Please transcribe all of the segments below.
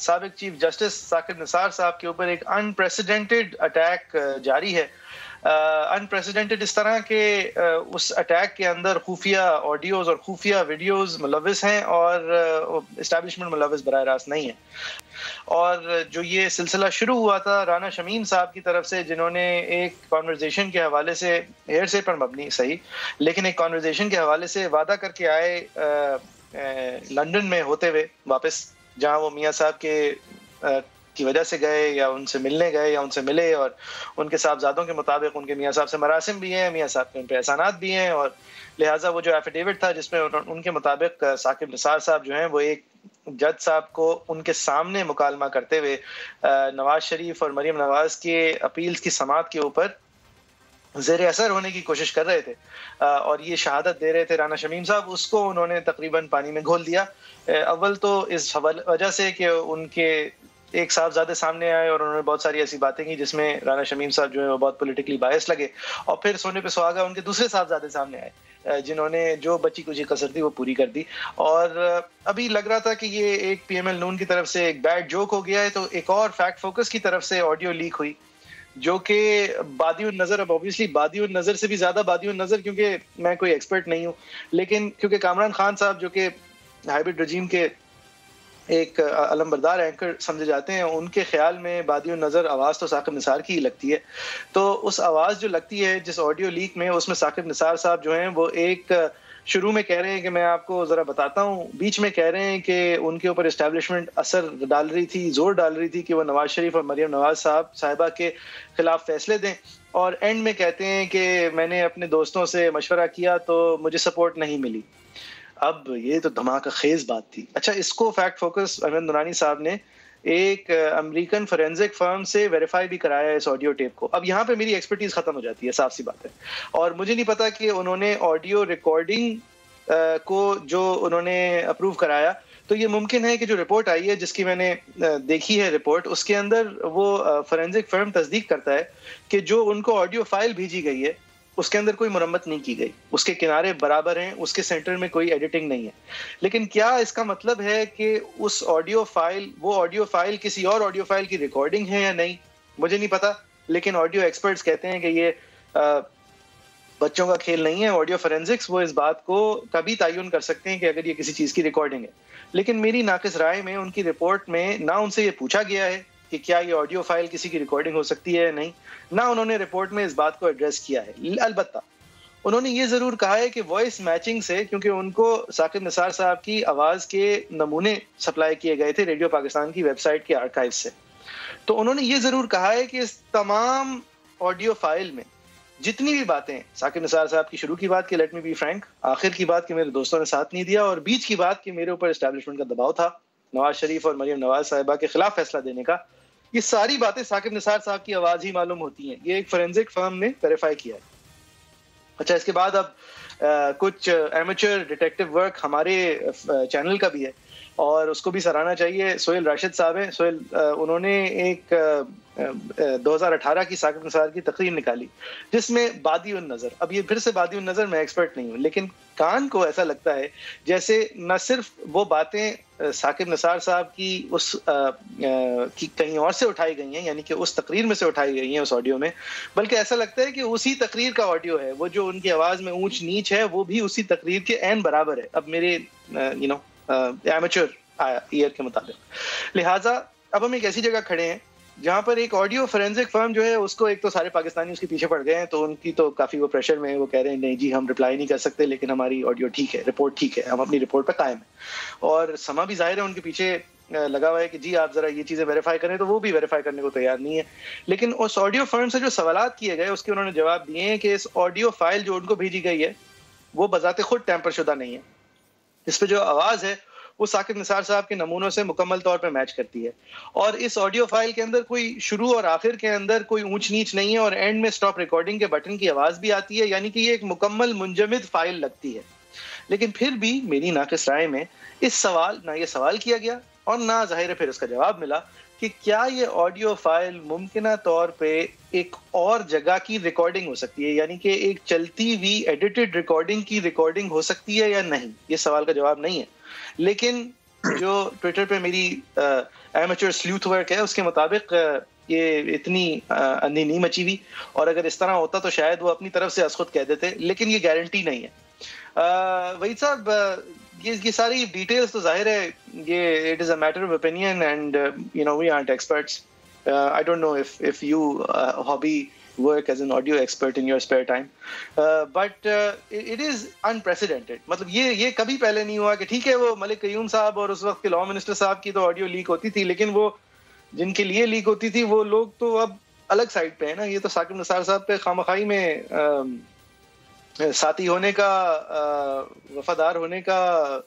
سابق chief justice Saqib Nisar صاحب کے اوپر ایک انپریسیڈنٹڈ اٹیک جاری ہے. انپریسیڈنٹڈ اس طرح کہ اس اٹیک کے اندر خفیہ آڈیوز اور خفیہ ویڈیوز ملوث ہیں اور اسٹیبلشمنٹ ملوث براہ راست نہیں ہے. اور جو یہ سلسلہ شروع ہوا تھا رانا شمیم صاحب کی طرف سے، جنہوں نے ایک کانورزیشن کے حوالے سے، ہیئر سے پر مبنی صحیح، لیکن ایک کانورزیشن کے حوالے سے وعدہ کر کے آئے لندن میں ہوتے ہوئے واپس، جہاں وہ میاں صاحب کی وجہ سے گئے یا ان سے ملنے گئے یا ان سے ملے، اور ان کے صاحبزادوں کے مطابق ان کے میاں صاحب سے مراسم بھی ہیں، میاں صاحب کے ان پہ احسانات بھی ہیں، اور لہٰذا وہ جو ایفیڈیوٹ تھا جس میں ان کے مطابق ثاقب نثار صاحب جو ہیں وہ ایک جج صاحب کو ان کے سامنے مکالمہ کرتے ہوئے نواز شریف اور مریم نواز کے اپیلز کی سماعت کے اوپر زیر اثر ہونے کی کوشش کر رہے تھے اور یہ شہادت دے رہے تھے رانا شمیم صاحب. اس کو انہوں نے تقریباً پانی میں گھول دیا. اول تو اس وجہ سے کہ ان کے ایک صاحبزادے سامنے آئے اور انہوں نے بہت ساری ایسی باتیں کی جس میں رانا شمیم صاحب جو ہے وہ بہت پولیٹیکلی بائس لگے، اور پھر سونے پہ سہاگا ان کے دوسرے صاحبزادے سامنے آئے جنہوں نے جو بچی کچی کسر تھی وہ پوری کر دی. اور ابھی لگ رہا تھا کہ یہ ایک پی ایم ایل نون کی طرف سے ایک بیڈ جوک ہو گیا ہے، تو ایک اور فیکٹ فوکس کی طرف سے آڈیو لیک ہوئی جو کہ بادی النظر، اب اوبیسلی بادی النظر سے بھی زیادہ بادی النظر، کیونکہ میں کوئی ایکسپرٹ نہیں ہوں، لیکن کیونکہ کامران خان صاحب جو کہ ہائبرڈ رجیم کے ایک علم بردار اینکر سمجھے جاتے ہیں، ان کے خیال میں بادی النظر آواز تو ثاقب نثار کی ہی لگتی ہے. تو اس آواز جو لگتی ہے جس آڈیو لیک میں، اس میں ثاقب نثار صاحب جو ہیں وہ ایک شروع میں کہہ رہے ہیں کہ میں آپ کو ذرا بتاتا ہوں، بیچ میں کہہ رہے ہیں کہ ان کے اوپر اسٹیبلشمنٹ اثر ڈال رہی تھی، زور ڈال رہی تھی کہ وہ نواز شریف اور مریم نواز صاحبہ کے خلاف فیصلے دیں، اور اینڈ میں کہتے ہیں کہ میں نے اپنے دوستوں سے مشورہ کیا تو مجھے سپورٹ نہیں ملی. اب یہ تو دھماکہ خیز بات تھی. اچھا، اس کو فیکٹ فوکس احمد نورانی صاحب نے ایک امریکن فورینزک فرم سے ویریفائی بھی کرایا ہے اس آڈیو ٹیپ کو. اب یہاں پہ میری ایکسپرٹیز ختم ہو جاتی ہے، صاف سی بات ہے، اور مجھے نہیں پتا کہ انہوں نے آڈیو ریکارڈنگ کو جو انہوں نے اپروو کرایا، تو یہ ممکن ہے کہ جو رپورٹ آئی ہے جس کی میں نے دیکھی ہے رپورٹ، اس کے اندر وہ فورینزک فرم تصدیق کرتا ہے کہ جو ان کو آڈیو فائل بھیجی گئی ہے اس کے اندر کوئی مرمت نہیں کی گئی، اس کے کنارے برابر ہیں، اس کے سینٹر میں کوئی ایڈیٹنگ نہیں ہے. لیکن کیا اس کا مطلب ہے کہ اس آڈیو فائل، وہ آڈیو فائل کسی اور آڈیو فائل کی ریکارڈنگ ہے یا نہیں، مجھے نہیں پتا. لیکن آڈیو ایکسپرٹس کہتے ہیں کہ یہ بچوں کا کھیل نہیں ہے. آڈیو فورینزکس وہ اس بات کو کبھی تعین کر سکتے ہیں کہ اگر یہ کسی چیز کی ریکارڈنگ ہے. لیکن میری ناقص رائے میں ان کی رپورٹ میں نہ ان سے یہ پوچھا گیا ہے کہ کیا یہ آڈیو فائل کسی کی ریکارڈنگ ہو سکتی ہے یا نہیں، نہ انہوں نے رپورٹ میں اس بات کو ایڈریس کیا ہے. البتہ انہوں نے یہ ضرور کہا ہے کہ وائس میچنگ سے، کیونکہ ان کو ثاقب نثار صاحب کی آواز کے نمونے سپلائی کیے گئے تھے ریڈیو پاکستان کی ویب سائٹ کے آرکائیو سے، تو انہوں نے یہ ضرور کہا ہے کہ اس تمام آڈیو فائل میں جتنی بھی باتیں، ثاقب نثار صاحب کی شروع کی بات کہ لیٹ می بی فرینک، آخر کی بات کہ میرے دوستوں نے ساتھ نہیں دیا، اور بیچ کی بات کہ میرے اوپر اسٹیبلشمنٹ کا دباؤ تھا نواز شریف اور مریم نواز صاحبہ کے خلاف فیصلہ دینے کا، یہ ساری باتیں ثاقب نثار صاحب کی آواز ہی معلوم ہوتی ہیں. یہ ایک فورینزک فرم نے ویریفائی کیا ہے. اچھا، اس کے بعد اب کچھ ایمیچر ڈیٹیکٹیو ورک ہمارے چینل کا بھی ہے اور اس کو بھی سراہنا چاہیے. سہیل راشد صاحب ہیں، سہیل، انہوں نے ایک 2018 کی ثاقب نثار کی تقریر نکالی جس میں بادی النظر، اب یہ پھر سے بادی النظر، میں ایکسپرٹ نہیں ہوں، لیکن کان کو ایسا لگتا ہے جیسے نہ صرف وہ باتیں ثاقب نثار صاحب کی اس کی کہیں اور سے اٹھائی گئی ہیں، یعنی کہ اس تقریر میں سے اٹھائی گئی ہیں اس آڈیو میں، بلکہ ایسا لگتا ہے کہ اسی تقریر کا آڈیو ہے. وہ جو ان کی آواز میں اونچ نیچ ہے وہ بھی اسی تقریر کے عین برابر ہے، اب میرے ایمیچر ایئر کے مطابق. لہٰذا اب ہم ایک ایسی جگہ کھڑے ہیں جہاں پر ایک آڈیو فورینزک فرم جو ہے اس کو، ایک تو سارے پاکستانی اس کے پیچھے پڑ گئے ہیں، تو ان کی تو کافی وہ پریشر میں ہے، وہ کہہ رہے ہیں نہیں جی ہم رپلائی نہیں کر سکتے، لیکن ہماری آڈیو ٹھیک ہے، رپورٹ ٹھیک ہے، ہم اپنی رپورٹ پہ قائم ہیں. اور سما بھی ظاہر ہے ان کے پیچھے لگا ہوا ہے کہ جی آپ ذرا یہ چیزیں ویریفائی کریں، تو وہ بھی ویریفائی کرنے کو تیار نہیں ہے. لیکن اس آڈیو فرم سے جو سوالات کیے گئے اس کے انہوں نے جواب دیے ہیں کہ اس آڈیو فائل جو ان کو بھیجی گئی ہے وہ بذات خود ٹیمپر شدہ نہیں ہے. اس پہ جو آواز ہے وہ ثاقب نثار صاحب کے نمونوں سے مکمل طور پہ میچ کرتی ہے، اور اس آڈیو فائل کے اندر کوئی شروع اور آخر کے اندر کوئی اونچ نیچ نہیں ہے، اور اینڈ میں سٹاپ ریکارڈنگ کے بٹن کی آواز بھی آتی ہے، یعنی کہ یہ ایک مکمل منجمد فائل لگتی ہے. لیکن پھر بھی میری ناقص رائے میں اس سوال، نہ یہ سوال کیا گیا اور نہ ظاہر ہے پھر اس کا جواب ملا کہ کیا یہ آڈیو فائل ممکنہ طور پہ ایک اور جگہ کی ریکارڈنگ ہو سکتی ہے، یعنی کہ ایک چلتی ہوئی ایڈیٹڈ ریکارڈنگ کی ریکارڈنگ ہو سکتی ہے یا نہیں. یہ سوال کا جواب نہیں ہے. لیکن جو ٹویٹر پہ میری ایمیچر سلیوتھ ورک ہے اس کے مطابق یہ اتنی اندھی نہیں مچی ہوئی, اور اگر اس طرح ہوتا تو شاید وہ اپنی طرف سے از خود کہہ دیتے, لیکن یہ گارنٹی نہیں ہے. وحید صاحب, یہ ساری ڈیٹیلز تو ظاہر ہے یہ it is a matter of opinion and you know we aren't experts. I don't know if you hobby work as an audio expert in your spare time, but it is unprecedented. مطلب یہ کبھی پہلے نہیں ہوا کہ ٹھیک ہے وہ ملک قیوم صاحب اور اس وقت کے لاء منسٹر صاحب کی تو آڈیو لیک ہوتی تھی, لیکن وہ جن کے لیے لیک ہوتی تھی وہ لوگ تو اب الگ سائڈ پہ ہیں نا. یہ تو ثاقب نثار صاحب پہ خامخائی میں ساتھی ہونے کا, وفادار ہونے کا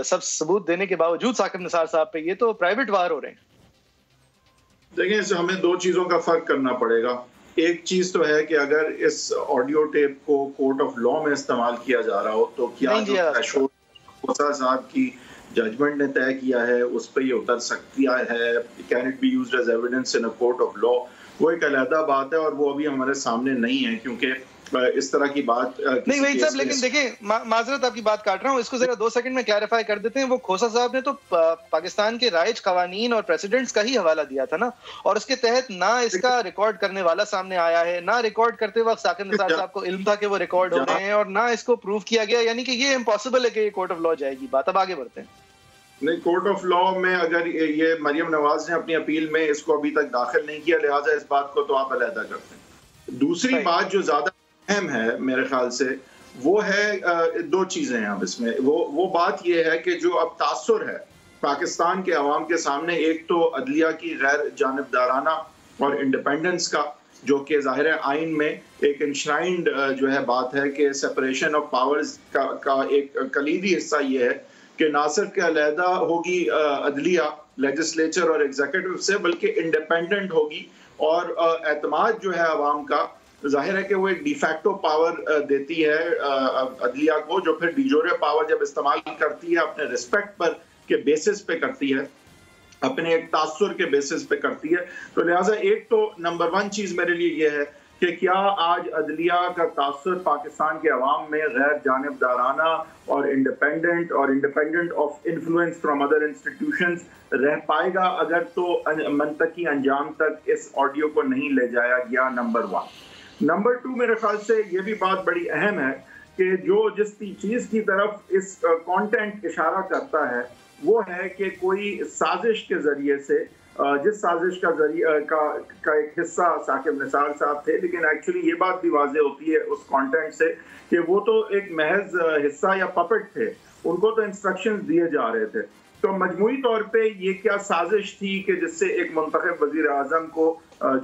سب ثبوت دینے کے باوجود ثاقب نثار صاحب پہ یہ تو پرائیویٹ وار ہو رہے ہیں. دیکھیں, اس ہمیں دو چیزوں کا فرق کرنا پڑے گا. ایک چیز تو ہے کہ اگر اس آڈیو ٹیپ کو کورٹ آف لاء میں استعمال کیا جا رہا ہو تو کیا جو تھریشولڈ صاحب کی ججمنٹ نے طے کیا ہے اس پہ یہ اتر سکتی ہے, can it be used as evidence in a court of law, وہ ایک علیحدہ بات ہے اور وہ ابھی ہمارے سامنے نہیں ہے, کیونکہ اس طرح کی بات نہیں وحید صاحب. لیکن دیکھیں, معذرت آپ کی بات کاٹ رہا ہوں, اس کو ذرا 2 سیکنڈ میں کلیریفائی کر دیتے ہیں. وہ کھوسا صاحب نے تو پاکستان کے رائج قوانین اور پریسیڈنٹس کا ہی حوالہ دیا تھا نا, اور اس کے تحت نہ اس کا ریکارڈ کرنے والا سامنے آیا ہے, نہ ریکارڈ کرتے وقت ثاقب نثار صاحب کو علم تھا کہ وہ ریکارڈ ہو رہے ہیں, اور نہ اس کو پروف کیا گیا. یعنی کہ یہ امپاسبل ہے کہ یہ کورٹ آف لاء جائے گی بات. اب آگے بڑھتے ہیں. نہیں, کورٹ آف لاء میں اگر یہ مریم نواز نے اپنی اپیل میں اس کو ابھی تک داخل نہیں کیا, لہٰذا اس بات کو تو آپ علیحدہ کرتے ہیں. دوسری بات جو زیادہ اہم ہے میرے خیال سے وہ ہے, دو چیزیں ہیں اب اس میں. وہ بات یہ ہے کہ جو اب تاثر ہے پاکستان کے عوام کے سامنے, ایک تو عدلیہ کی غیر جانبدارانہ اور انڈیپینڈنس کا, جو کہ ظاہر آئین میں ایک انشرائنڈ جو ہے بات ہے کہ سپریشن آف پاورز کا ایک کلیدی حصہ یہ ہے کہ نہ صرف کہ علیحدہ ہوگی عدلیہ لیجسلیچر اور ایگزیکٹو سے, بلکہ انڈیپینڈنٹ ہوگی, اور اعتماد جو ہے عوام کا ظاہر ہے کہ وہ ایک ڈی فیکٹو پاور دیتی ہے عدلیہ کو, جو پھر ڈی جورے پاور جب استعمال کرتی ہے اپنے رسپیکٹ پر کے بیسس پہ کرتی ہے, اپنے ایک تاثر کے بیسس پہ کرتی ہے. تو لہٰذا ایک تو نمبر 1 چیز میرے لیے یہ ہے کہ کیا آج عدلیہ کا تاثر پاکستان کے عوام میں غیر جانبدارانہ اور independent of influence from other institutions رہ پائے گا اگر تو منطقی انجام تک اس آڈیو کو نہیں لے جایا گیا. نمبر 1. نمبر 2, میرے خیال سے یہ بھی بات بڑی اہم ہے کہ جس چیز کی طرف اس کانٹینٹ اشارہ کرتا ہے وہ ہے کہ کوئی سازش کے ذریعے سے, جس سازش کا ایک حصہ ثاقب نثار صاحب تھے, لیکن ایکچولی یہ بات بھی واضح ہوتی ہے اس کانٹینٹ سے کہ وہ تو ایک محض حصہ یا پپٹ تھے, ان کو تو انسٹرکشنز دیے جا رہے تھے. تو مجموعی طور پہ یہ کیا سازش تھی کہ جس سے ایک منتخب وزیر اعظم کو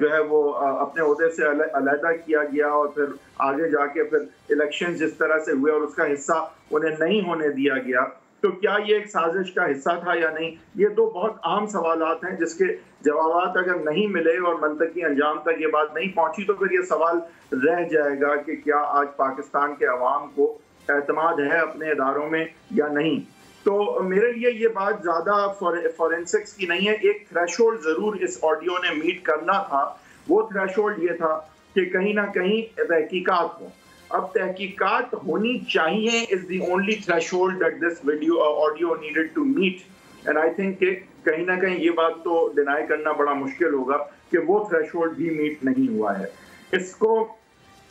جو ہے وہ اپنے عہدے سے علیحدہ کیا گیا, اور پھر آگے جا کے پھر الیکشن جس طرح سے ہوئے اور اس کا حصہ انہیں نہیں ہونے دیا گیا, تو کیا یہ ایک سازش کا حصہ تھا یا نہیں؟ یہ 2 بہت اہم سوالات ہیں جس کے جوابات اگر نہیں ملے اور منطقی انجام تک یہ بات نہیں پہنچی تو پھر یہ سوال رہ جائے گا کہ کیا آج پاکستان کے عوام کو اعتماد ہے اپنے اداروں میں یا نہیں. تو میرے لیے یہ بات زیادہ فورینسکس کی نہیں ہے. ایک تھریشولڈ ضرور اس آڈیو نے میٹ کرنا تھا, وہ تھریشولڈ یہ تھا کہ کہیں نہ کہیں تحقیقات ہوں. اب تحقیقات ہونی چاہیے is the only threshold that this audio needed to meet, and I think کہ کہیں نہ کہیں یہ بات تو ڈینائی کرنا بڑا مشکل ہوگا کہ وہ تھریشولڈ بھی میٹ نہیں ہوا ہے. اس کو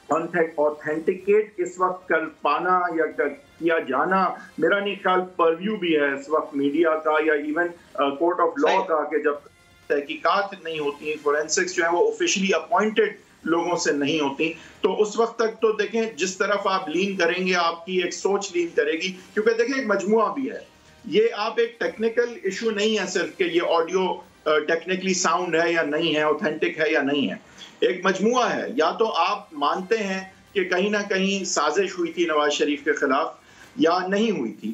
آتھینٹیکیٹ اس وقت کر پانا یا کیا جانا میرا نہیں خیال پرویو بھی ہے اس وقت میڈیا کا یا ایون کورٹ آف لاء کا, کہ جب تحقیقات نہیں ہوتی, فورینسکس جو ہیں وہ آفیشلی اپوائنٹڈ لوگوں سے نہیں ہوتی, تو اس وقت تک تو دیکھیں جس طرف آپ لین کریں گے آپ کی ایک سوچ لین کرے گی, کیونکہ دیکھیں ایک مجموعہ بھی ہے, یہ آپ ایک ٹیکنیکل ایشو نہیں ہے صرف کہ یہ آڈیو ٹیکنیکلی ساؤنڈ ہے یا نہیں ہے, اوتھینٹک ہے یا نہیں ہے, ایک مجموعہ ہے. یا تو آپ مانتے ہیں کہ کہیں نہ کہیں سازش ہوئی تھی نواز شریف کے خلاف یا نہیں ہوئی تھی,